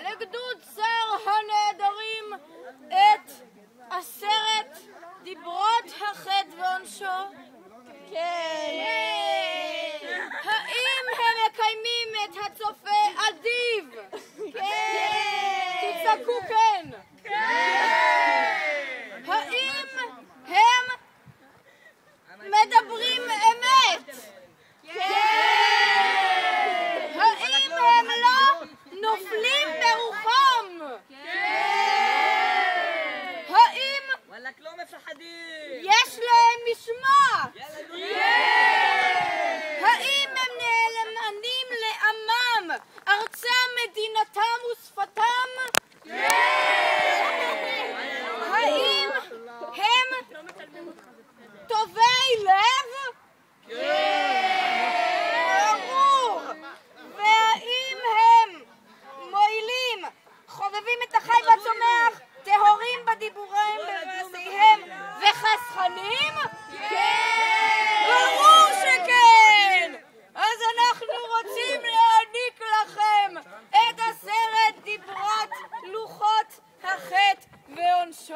לגדוד שר הנעדרים את 10 דיברות החטא ועונשו? כן. האם הם מקיימים את הצופה אדיב? כן. תצעקו כן. כן. האם הם מדברים אמת? כן. האם הם לא נופלים ברוחם? כן. האם וואלק לא מפחדים? יש להם משמעת? כן. האם הם נאמנים לעמם, ארצם, מדינתם ושפתם? כן. האם הם טובי לב? כן. ברור. והאם הם מועילים, חובבים את החי והצומח, טהורים בדיבוריהם במעשיהם וחסכנים? כן! ברור שכן! אז אנחנו רוצים להעניק לכם את 10 דיברות לוחות החטא ועונשו.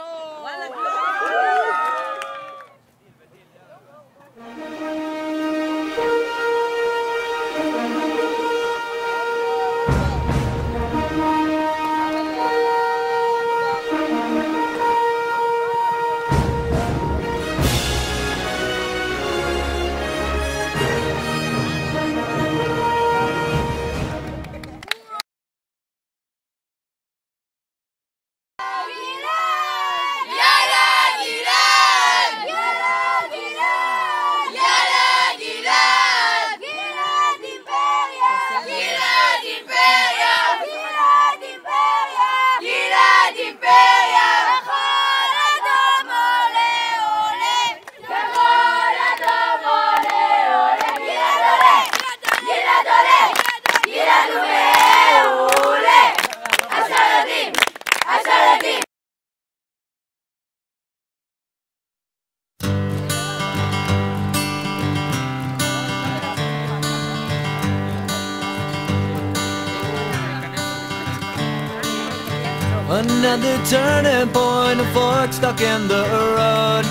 Another turning point, a fork stuck in the road.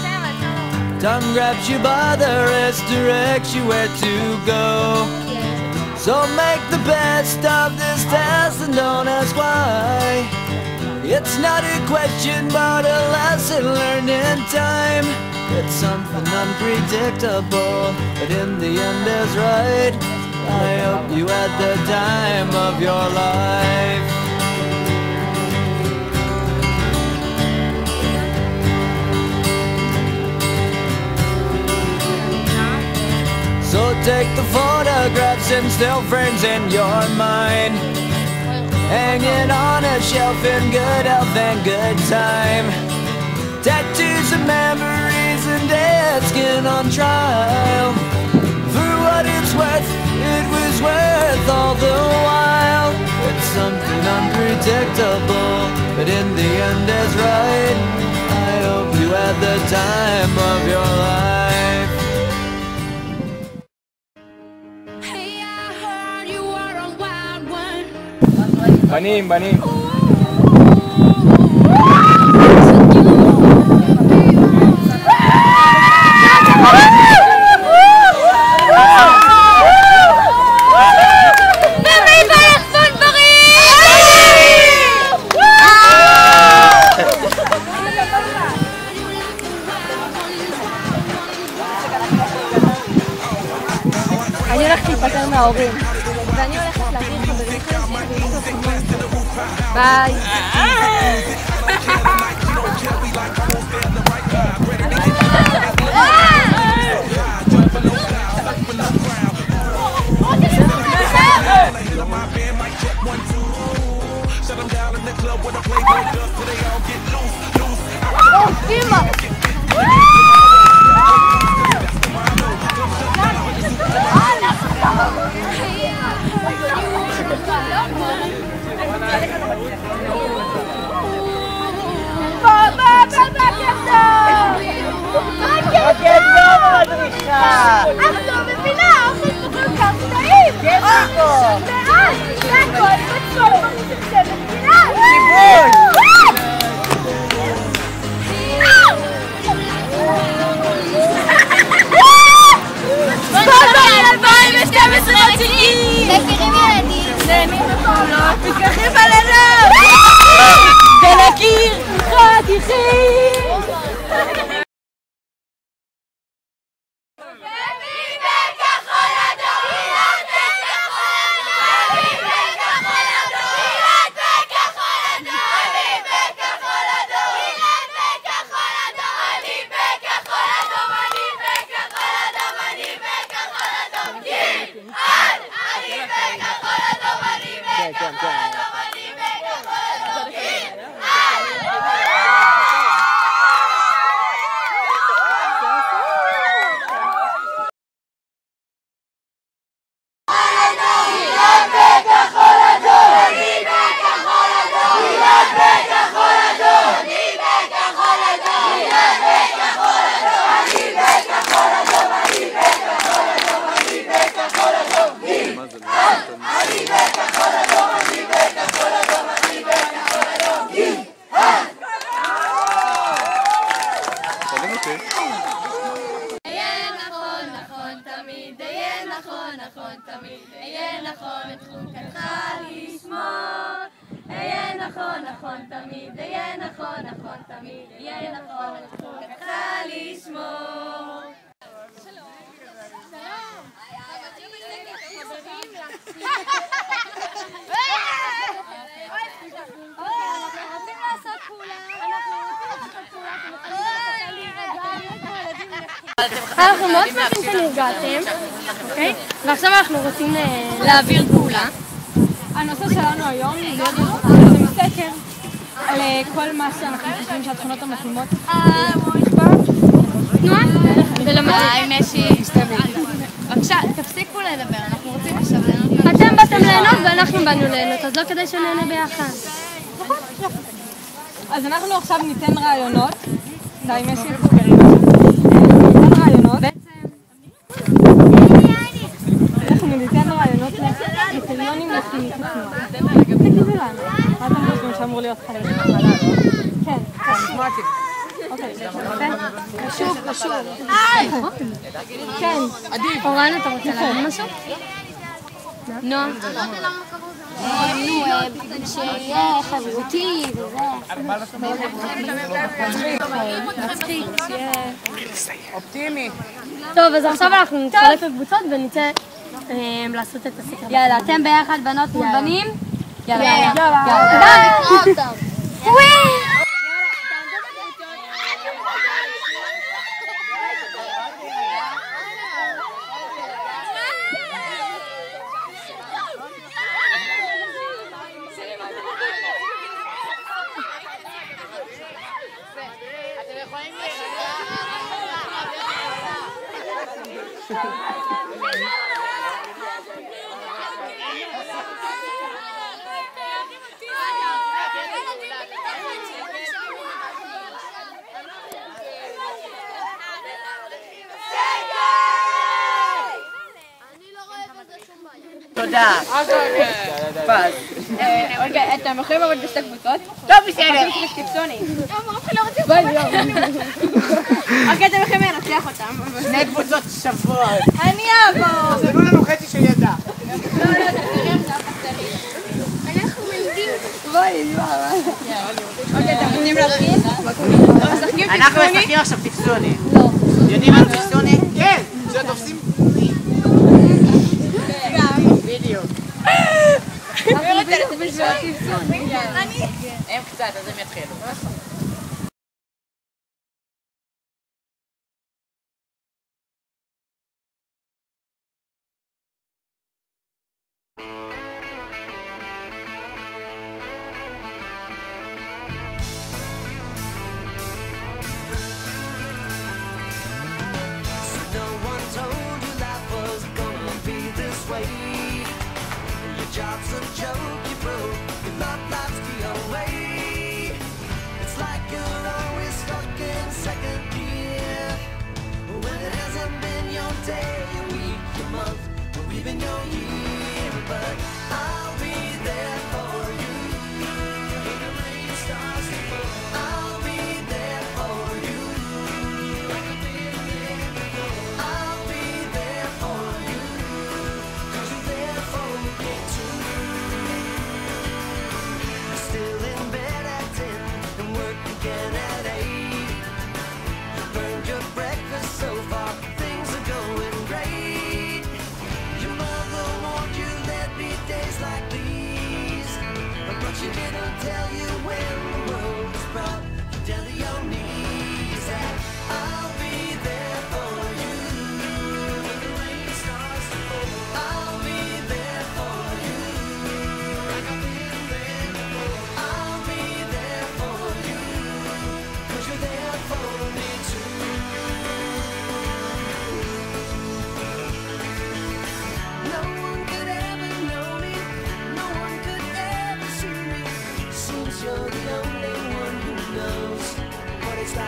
Time grabs you by the wrist, directs you where to go. So make the best of this test and don't ask why. It's not a question but a lesson learned in time. It's something unpredictable, but in the end is right. I hope you had the time of your life. So take the photographs and still frames in your mind, hanging on a shelf in good health and good time. Tattoos of memories and dead skin on trial. For what it's worth, it was worth all the while. It's something unpredictable, but in the end is right. I hope you had the time of your life. בנים, בנים. אני הולכת להיפטר מההורים ואני הולכת להביא חברים חדשים. ביי. אמא אבל לא מבינה, אוכל כל כך טעים! כן, מיקו! לאן? זה הכל בצול מרגישים שבט גילה! כיוון! ספורטל 2012 רציני! מכירים ילדים? זה מפעולות מתקרחים עלינו! ולקיר חתיכים! נכון תמיד, היה נכון תמיד, היה נכון את חוקתך לשמור. שלום. שלום. אנחנו רוצים לעשות פעולה. אנחנו מאוד שמחים שנרגעתם, אוקיי? ועכשיו אנחנו רוצים להעביר פעולה. הנושא שלנו היום זה סקר על כל מה שאנחנו חושבים שהתכונות המתאימות. תנועה ולמדי משי. בבקשה, תפסיקו לדבר, אנחנו רוצים עכשיו ליהנות. אתם באתם ליהנות ואנחנו באנו ליהנות, אז לא כדי שנהנה ביחד. נכון, יפה. אז אנחנו עכשיו ניתן רעיונות. די משי, ניתן רעיונות. אנחנו ניתן רעיונות לקריטריונים לפי תנועה. תגידו לנו, מה אתם חושבים שאמור להיות חלק? כן, שמעתי. אוקיי, קשור. כן, אורן, אתה רוצה להגיד משהו? נועה? שיהיה חברותי וזה. מצחיק, שיהיה אופטימי. טוב, אז עכשיו אנחנו נתחלק בקבוצות ונצא לעשות את הסקר. יאללה, אתם ביחד בנות מול בנים? יאללה. יאללה. תודה. פס. רגע, אתם יכולים לעבוד בשתי קבוצות? טוב, בסדר. אוקיי, אתם יכולים לנצח אותם. שני קבוצות שוות. אני אעבור. אז תנו לנו חצי של ידע. אנחנו מלדים. אוקיי, אתם רוצים להתחיל? אנחנו משחקים עכשיו טקסוני. לא. יודעים מה זה טקסוני? כן. שתופסים... בדיוק. הם קצת, אז הם יתחילו. Job's a joke you broke, your love life's the away. It's like you're always stuck in second gear when it hasn't been your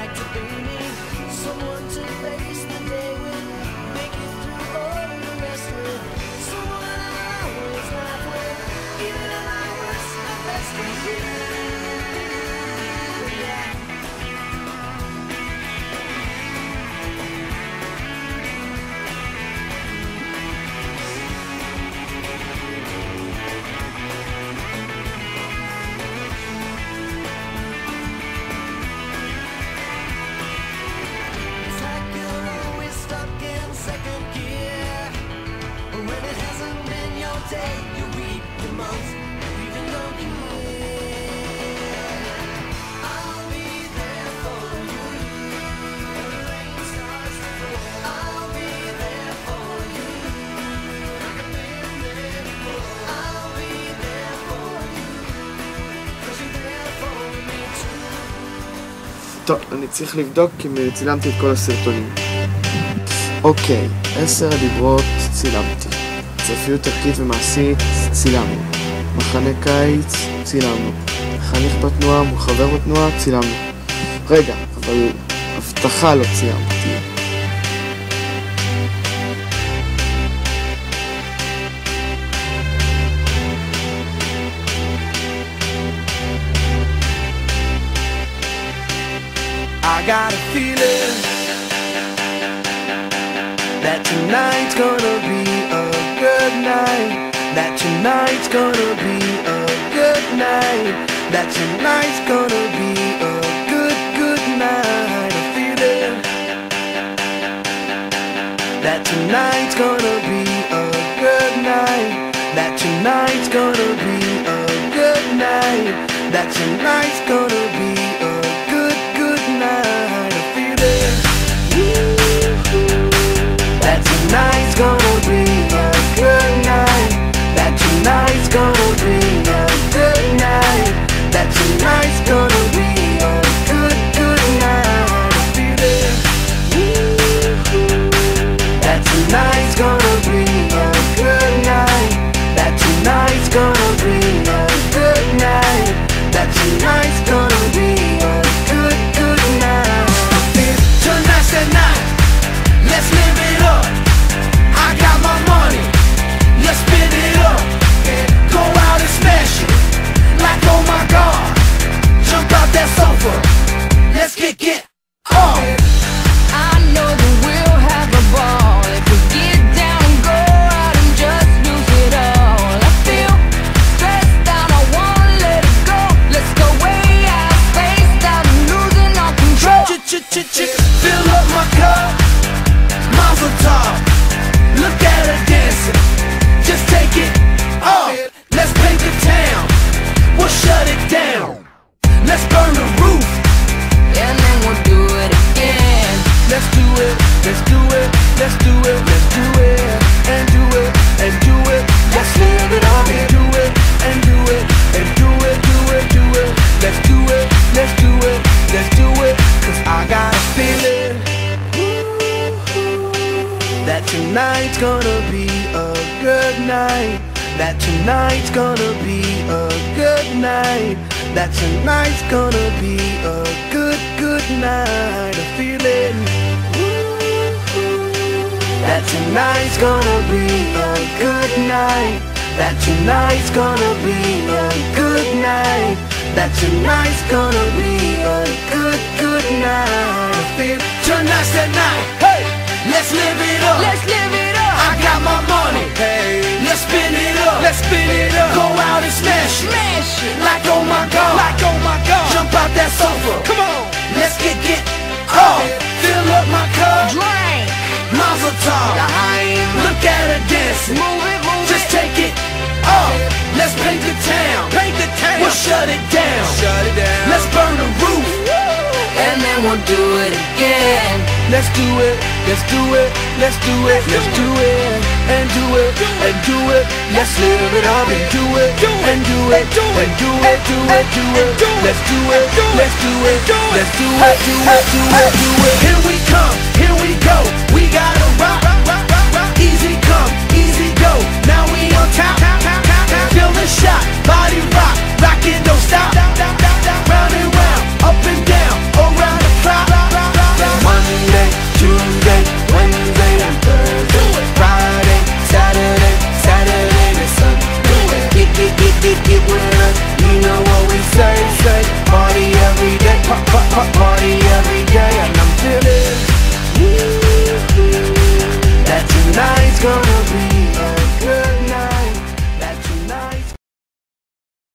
like to be me, someone to face the day with, make it through all the rest with, someone I always laugh with, even at my worst, my best is you. טוב, אני צריך לבדוק אם צילמתי את כל הסרטונים. אוקיי, 10 דיברות צילמתי. צפיות ערכית ומעשית צילמנו. מחנה קיץ צילמנו. חניך בתנועה מול חבר בתנועה צילמנו. רגע, אבל הבטחה לא צילמתי. I got a feeling that tonight's gonna be a good night. That tonight's gonna be a good night. That tonight's gonna be a good night. A feeling that tonight's gonna be a good night. That tonight's gonna be a good night. That tonight's gonna be a good night. A feeling that tonight's gonna be a good night. That tonight's gonna be a good night. That tonight's gonna be a good night. A feeling that tonight's gonna be a good night. That tonight's gonna be a good night. That tonight's gonna be a good night. Tonight's the night. Let's live it up. I got my money. Let's spin it up. Go out and smash it. Like oh my God. Jump out that sofa. Let's kick it off. I know that we'll have a ball if we get down and go out and just lose it all. I feel stressed out, I wanna let it go. Let's go way out, spaced out and losing all control. Fill up my cup, Mazel tov. Look at her dancing, just take it off. Let's paint the town, we'll shut it down. Let's burn the roof, and then we'll do it again. Let's do it, let's do it, let's do it, let's do it, and do it, and do it. Let's live it up and do it, and do it, and do it, do it, do it. Let's do it, let's do it, let's do it. Cause I got a feeling that tonight's gonna be a good night. That tonight's gonna be a good night. That tonight's gonna be a good night. A feeling that tonight's gonna be a good night. That tonight's gonna be a good night. That tonight's gonna be a good night. I feel tonight's the night. Hey, let's live it up. Let's live it up. I got my money. Hey, let's spin it up. Let's spin it up. Go out and smash it. Smash it. Like oh my God. Like oh my God. Jump out that sofa. Come on. Let's get off. Fill up my cup. Drink. Mazel tov. Look at her dancing. Move it, move it. Just take it off. Let's paint the town. Paint the town. We'll shut it down. Shut it down. Let's burn the roof. And then we'll do it again. Let's do it, let's do it, let's do it, let's do it, and do it, and do it. Let's live it up and do it, and do it, and do it, do it, do it. Let's do it, let's do it, let's do it, do it, do it, do it. Here we come, here we go. We gotta rock, easy come, easy go. Now we on top, feel the shot, body rock, rockin' don't stop. Round and round, up and down, around the clock. Party